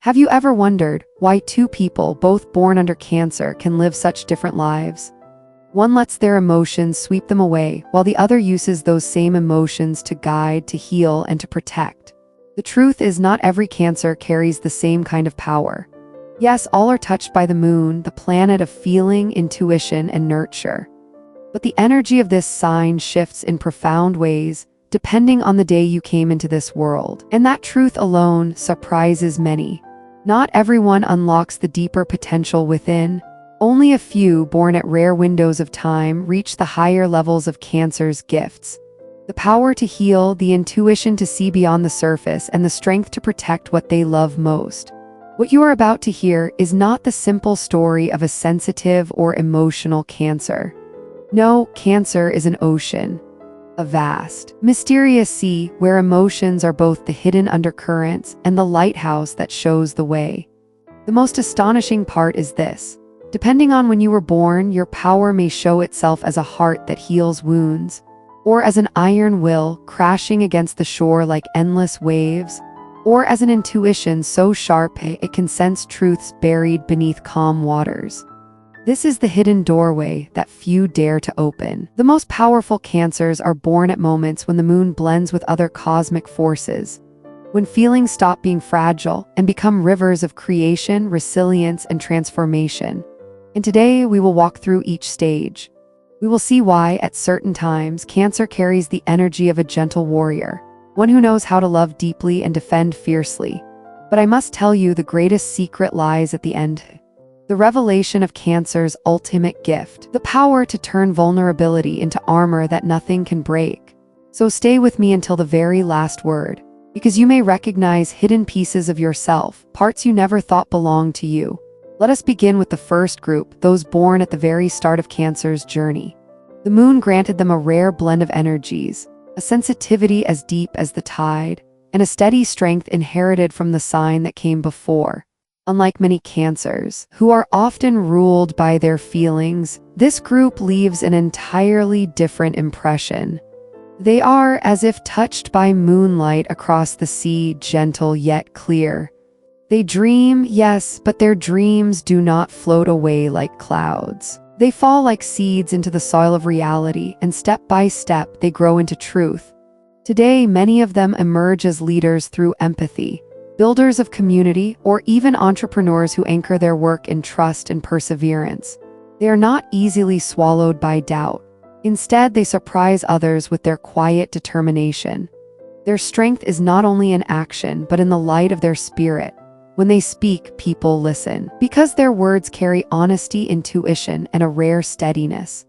Have you ever wondered why two people both born under Cancer can live such different lives? One lets their emotions sweep them away, while the other uses those same emotions to guide, to heal, and to protect. The truth is, not every Cancer carries the same kind of power. Yes, all are touched by the moon, the planet of feeling, intuition, and nurture. But the energy of this sign shifts in profound ways, depending on the day you came into this world. And that truth alone surprises many. Not everyone unlocks the deeper potential within. Only a few, born at rare windows of time, reach the higher levels of Cancer's gifts. The power to heal, the intuition to see beyond the surface, and the strength to protect what they love most. What you are about to hear is not the simple story of a sensitive or emotional Cancer. No, Cancer is an ocean. A vast, mysterious sea where emotions are both the hidden undercurrents and the lighthouse that shows the way. The most astonishing part is this. Depending on when you were born, your power may show itself as a heart that heals wounds, or as an iron will crashing against the shore like endless waves, or as an intuition so sharp it can sense truths buried beneath calm waters. This is the hidden doorway that few dare to open. The most powerful Cancers are born at moments when the moon blends with other cosmic forces, when feelings stop being fragile and become rivers of creation, resilience, and transformation. And today we will walk through each stage. We will see why, at certain times, Cancer carries the energy of a gentle warrior, one who knows how to love deeply and defend fiercely. But I must tell you, the greatest secret lies at the end. The revelation of Cancer's ultimate gift, the power to turn vulnerability into armor that nothing can break. So stay with me until the very last word, because you may recognize hidden pieces of yourself, parts you never thought belonged to you. Let us begin with the first group, those born at the very start of Cancer's journey. The moon granted them a rare blend of energies, a sensitivity as deep as the tide, and a steady strength inherited from the sign that came before. Unlike many Cancers, who are often ruled by their feelings, this group leaves an entirely different impression. They are as if touched by moonlight across the sea, gentle yet clear. They dream, yes, but their dreams do not float away like clouds. They fall like seeds into the soil of reality, and step by step they grow into truth. Today, many of them emerge as leaders through empathy, builders of community, or even entrepreneurs who anchor their work in trust and perseverance. They are not easily swallowed by doubt. Instead, they surprise others with their quiet determination. Their strength is not only in action, but in the light of their spirit. When they speak, people listen, because their words carry honesty, intuition, and a rare steadiness.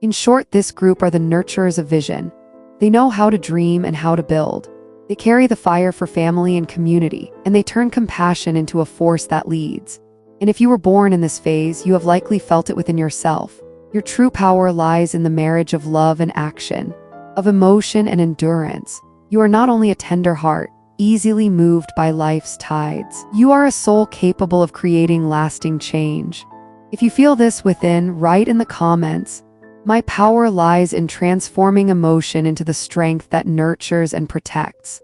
In short, this group are the nurturers of vision. They know how to dream and how to build. They carry the fire for family and community, and they turn compassion into a force that leads. And if you were born in this phase, you have likely felt it within yourself. Your true power lies in the marriage of love and action, of emotion and endurance. You are not only a tender heart, easily moved by life's tides. You are a soul capable of creating lasting change. If you feel this within, write in the comments, "My power lies in transforming emotion into the strength that nurtures and protects."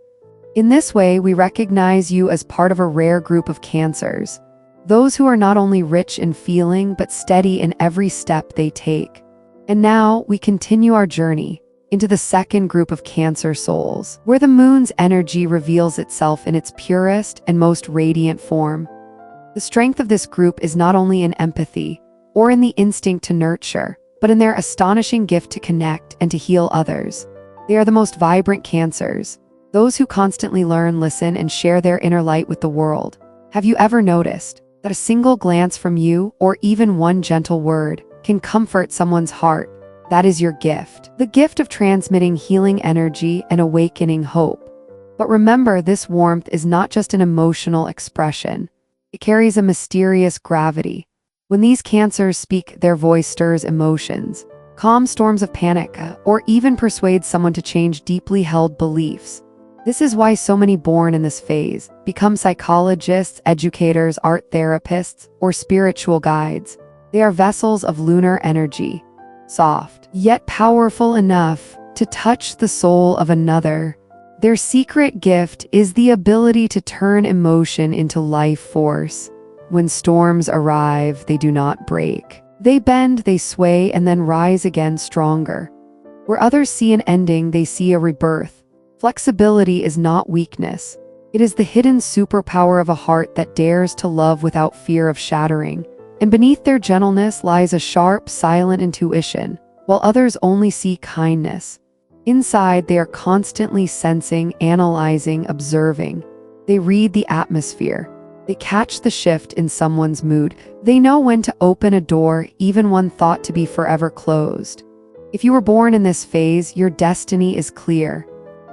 In this way, we recognize you as part of a rare group of Cancers, those who are not only rich in feeling, but steady in every step they take. And now, we continue our journey into the second group of Cancer souls, where the moon's energy reveals itself in its purest and most radiant form. The strength of this group is not only in empathy, or in the instinct to nurture, but in their astonishing gift to connect and to heal others. They are the most vibrant Cancers, those who constantly learn, listen, and share their inner light with the world. Have you ever noticed that a single glance from you, or even one gentle word, can comfort someone's heart? That is your gift, the gift of transmitting healing energy and awakening hope. But remember, this warmth is not just an emotional expression. It carries a mysterious gravity. When these Cancers speak, their voice stirs emotions, calms storms of panic, or even persuades someone to change deeply held beliefs. This is why so many born in this phase become psychologists, educators, art therapists, or spiritual guides. They are vessels of lunar energy, soft, yet powerful enough to touch the soul of another. Their secret gift is the ability to turn emotion into life force. When storms arrive, they do not break. They bend, they sway, and then rise again stronger. Where others see an ending, they see a rebirth. Flexibility is not weakness. It is the hidden superpower of a heart that dares to love without fear of shattering. And beneath their gentleness lies a sharp, silent intuition, while others only see kindness. Inside, they are constantly sensing, analyzing, observing. They read the atmosphere. They catch the shift in someone's mood. They know when to open a door, even one thought to be forever closed. If you were born in this phase, your destiny is clear.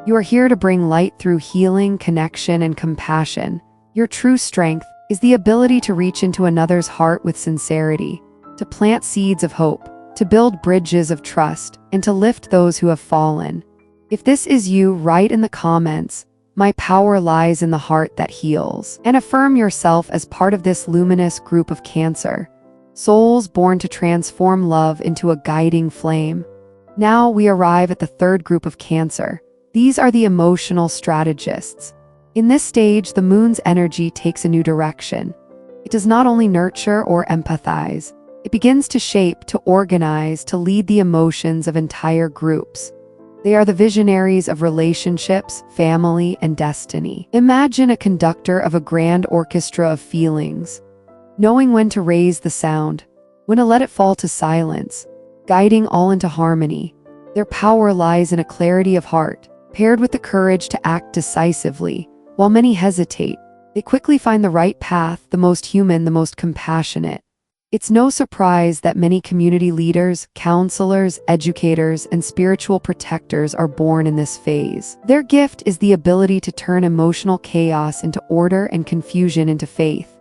You are here to bring light through healing, connection, and compassion. Your true strength is the ability to reach into another's heart with sincerity, to plant seeds of hope, to build bridges of trust, and to lift those who have fallen. If this is you, write in the comments, "My power lies in the heart that heals," and affirm yourself as part of this luminous group of Cancer, souls born to transform love into a guiding flame. Now we arrive at the third group of Cancer. These are the emotional strategists. In this stage, the moon's energy takes a new direction. It does not only nurture or empathize, it begins to shape, to organize, to lead the emotions of entire groups. They are the visionaries of relationships, family, and destiny. Imagine a conductor of a grand orchestra of feelings, knowing when to raise the sound, when to let it fall to silence, guiding all into harmony. Their power lies in a clarity of heart, paired with the courage to act decisively. While many hesitate, they quickly find the right path, the most human, the most compassionate. It's no surprise that many community leaders, counselors, educators, and spiritual protectors are born in this phase. Their gift is the ability to turn emotional chaos into order and confusion into faith.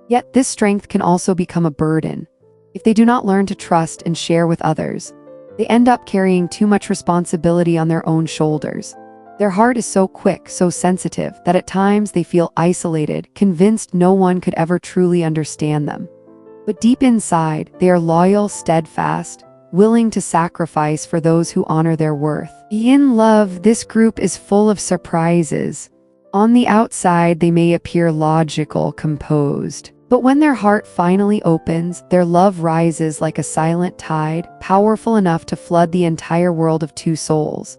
Yet this strength can also become a burden. If they do not learn to trust and share with others, they end up carrying too much responsibility on their own shoulders. Their heart is so quick, so sensitive, that at times they feel isolated, convinced no one could ever truly understand them. But deep inside, they are loyal, steadfast, willing to sacrifice for those who honor their worth. In love, this group is full of surprises. On the outside, they may appear logical, composed. But when their heart finally opens, their love rises like a silent tide, powerful enough to flood the entire world of two souls.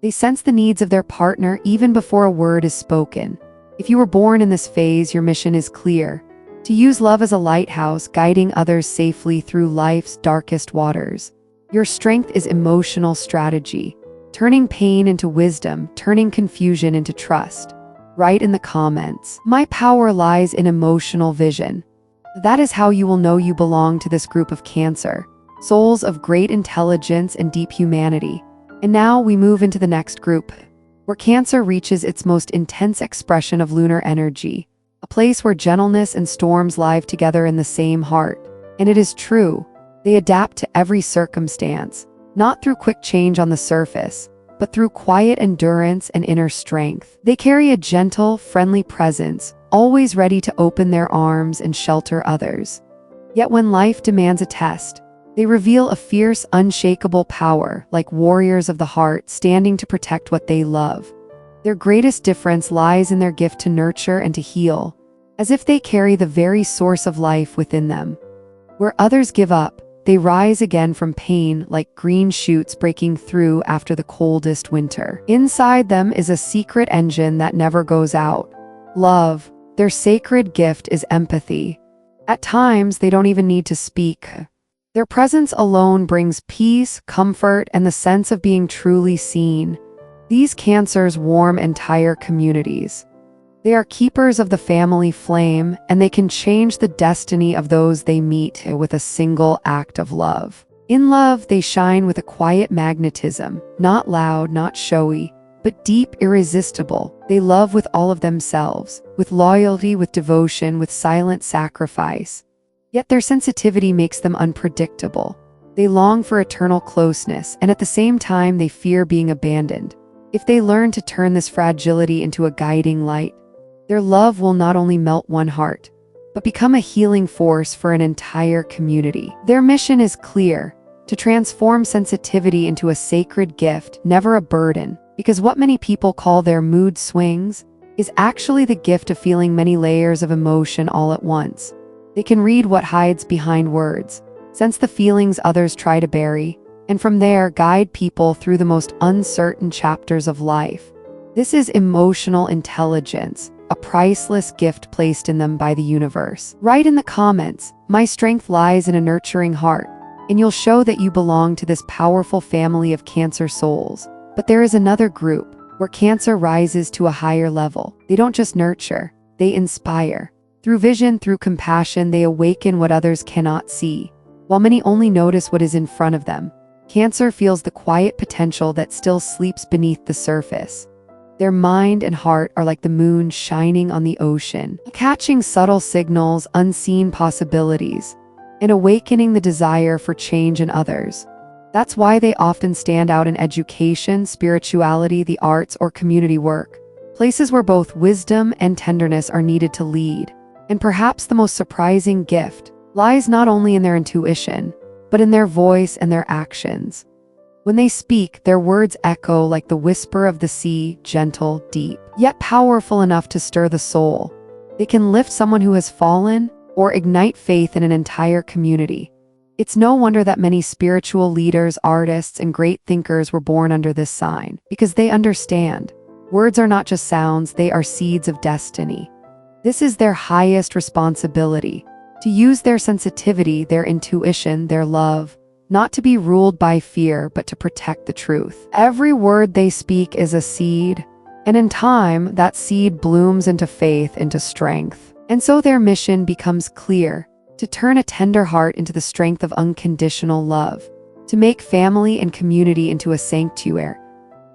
They sense the needs of their partner even before a word is spoken. If you were born in this phase, your mission is clear: to use love as a lighthouse, guiding others safely through life's darkest waters. Your strength is emotional strategy, turning pain into wisdom, turning confusion into trust. Write in the comments, "My power lies in emotional vision." That is how you will know you belong to this group of Cancer, souls of great intelligence and deep humanity. And now we move into the next group, where Cancer reaches its most intense expression of lunar energy, a place where gentleness and storms live together in the same heart. And it is true, they adapt to every circumstance, not through quick change on the surface, but through quiet endurance and inner strength. They carry a gentle, friendly presence, always ready to open their arms and shelter others. Yet when life demands a test, they reveal a fierce, unshakable power, like warriors of the heart standing to protect what they love. Their greatest difference lies in their gift to nurture and to heal, as if they carry the very source of life within them. Where others give up, they rise again from pain like green shoots breaking through after the coldest winter. Inside them is a secret engine that never goes out: love. Their sacred gift is empathy. At times, they don't even need to speak. Their presence alone brings peace, comfort, and the sense of being truly seen. These Cancers warm entire communities. They are keepers of the family flame, and they can change the destiny of those they meet with a single act of love. In love, they shine with a quiet magnetism, not loud, not showy, but deep, irresistible. They love with all of themselves, with loyalty, with devotion, with silent sacrifice. Yet their sensitivity makes them unpredictable. They long for eternal closeness, and at the same time they fear being abandoned. If they learn to turn this fragility into a guiding light, their love will not only melt one heart, but become a healing force for an entire community. Their mission is clear: to transform sensitivity into a sacred gift, never a burden. because what many people call their mood swings is actually the gift of feeling many layers of emotion all at once. They can read what hides behind words, sense the feelings others try to bury, and from there guide people through the most uncertain chapters of life. This is emotional intelligence, a priceless gift placed in them by the universe. Write in the comments, "My strength lies in a nurturing heart," and you'll show that you belong to this powerful family of Cancer souls. But there is another group where Cancer rises to a higher level. They don't just nurture, they inspire. Through vision, through compassion, they awaken what others cannot see. While many only notice what is in front of them, Cancer feels the quiet potential that still sleeps beneath the surface. Their mind and heart are like the moon shining on the ocean, catching subtle signals, unseen possibilities, and awakening the desire for change in others. That's why they often stand out in education, spirituality, the arts, or community work, places where both wisdom and tenderness are needed to lead. And perhaps the most surprising gift lies not only in their intuition, but in their voice and their actions. When they speak, their words echo like the whisper of the sea, gentle, deep, yet powerful enough to stir the soul. They can lift someone who has fallen or ignite faith in an entire community. It's no wonder that many spiritual leaders, artists, and great thinkers were born under this sign, because they understand. Words are not just sounds, they are seeds of destiny. This is their highest responsibility, to use their sensitivity, their intuition, their love, not to be ruled by fear, but to protect the truth. Every word they speak is a seed, and in time, that seed blooms into faith, into strength. And so their mission becomes clear, to turn a tender heart into the strength of unconditional love, to make family and community into a sanctuary,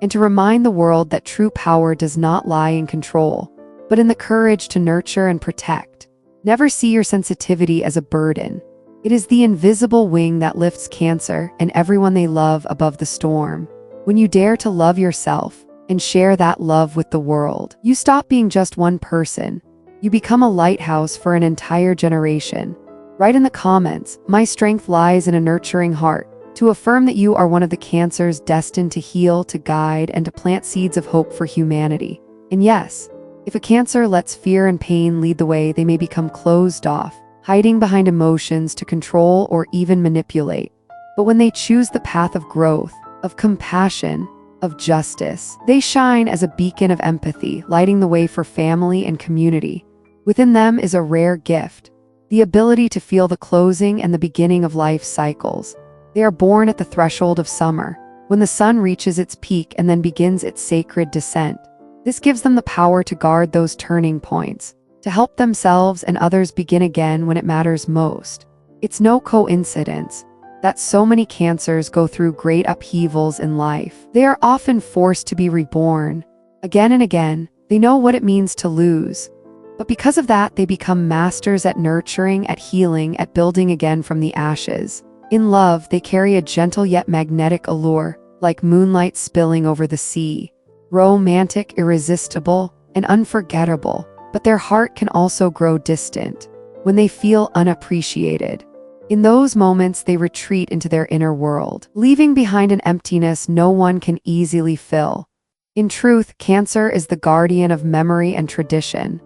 and to remind the world that true power does not lie in control, but in the courage to nurture and protect. Never see your sensitivity as a burden. It is the invisible wing that lifts Cancer and everyone they love above the storm. When you dare to love yourself and share that love with the world, you stop being just one person. You become a lighthouse for an entire generation. Write in the comments, "My strength lies in a nurturing heart," to affirm that you are one of the Cancers destined to heal, to guide, and to plant seeds of hope for humanity. And yes, if a Cancer lets fear and pain lead the way, they may become closed off, hiding behind emotions to control or even manipulate. But when they choose the path of growth, of compassion, of justice, they shine as a beacon of empathy, lighting the way for family and community. Within them is a rare gift, the ability to feel the closing and the beginning of life cycles. They are born at the threshold of summer, when the sun reaches its peak and then begins its sacred descent. This gives them the power to guard those turning points, to help themselves and others begin again when it matters most. It's no coincidence that so many Cancers go through great upheavals in life. They are often forced to be reborn. Again and again, they know what it means to lose. But because of that, they become masters at nurturing, at healing, at building again from the ashes. In love, they carry a gentle yet magnetic allure, like moonlight spilling over the sea. Romantic, irresistible, and unforgettable, but their heart can also grow distant when they feel unappreciated. In those moments, they retreat into their inner world, leaving behind an emptiness no one can easily fill. In truth, Cancer is the guardian of memory and tradition,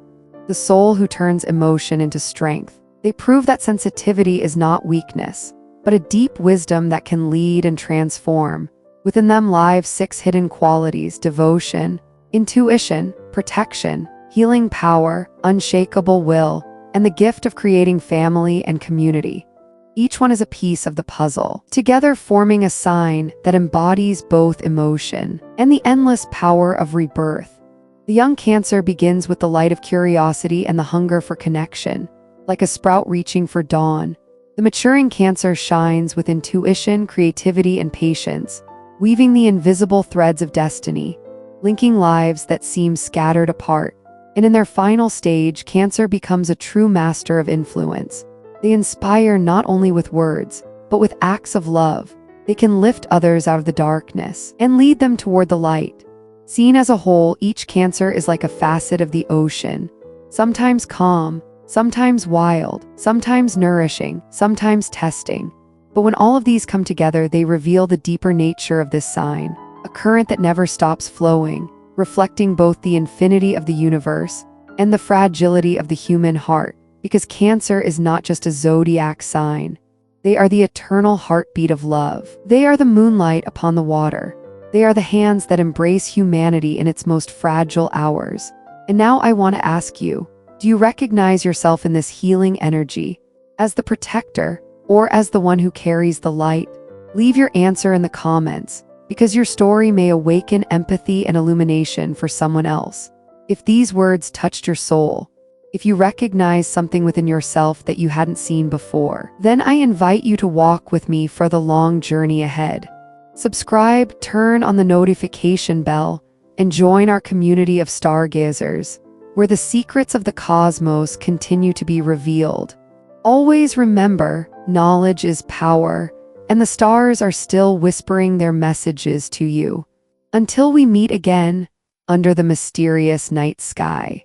the soul who turns emotion into strength. They prove that sensitivity is not weakness, but a deep wisdom that can lead and transform. Within them lie 6 hidden qualities: devotion, intuition, protection, healing power, unshakable will, and the gift of creating family and community. Each one is a piece of the puzzle, together forming a sign that embodies both emotion and the endless power of rebirth. The young Cancer begins with the light of curiosity and the hunger for connection, like a sprout reaching for dawn. The maturing Cancer shines with intuition, creativity, and patience, weaving the invisible threads of destiny, linking lives that seem scattered apart. And in their final stage, Cancer becomes a true master of influence. They inspire not only with words, but with acts of love. They can lift others out of the darkness and lead them toward the light. Seen as a whole, each Cancer is like a facet of the ocean, sometimes calm, sometimes wild, sometimes nourishing, sometimes testing. But when all of these come together, they reveal the deeper nature of this sign. a current that never stops flowing, reflecting both the infinity of the universe and the fragility of the human heart, because Cancer is not just a zodiac sign. They are the eternal heartbeat of love. They are the moonlight upon the water. They are the hands that embrace humanity in its most fragile hours. And now I want to ask you, do you recognize yourself in this healing energy, as the protector or as the one who carries the light? Leave your answer in the comments, because your story may awaken empathy and illumination for someone else. If these words touched your soul, if you recognize something within yourself that you hadn't seen before, then I invite you to walk with me for the long journey ahead. Subscribe, turn on the notification bell, and join our community of stargazers, where the secrets of the cosmos continue to be revealed. Always remember, knowledge is power, and the stars are still whispering their messages to you. Until we meet again, under the mysterious night sky.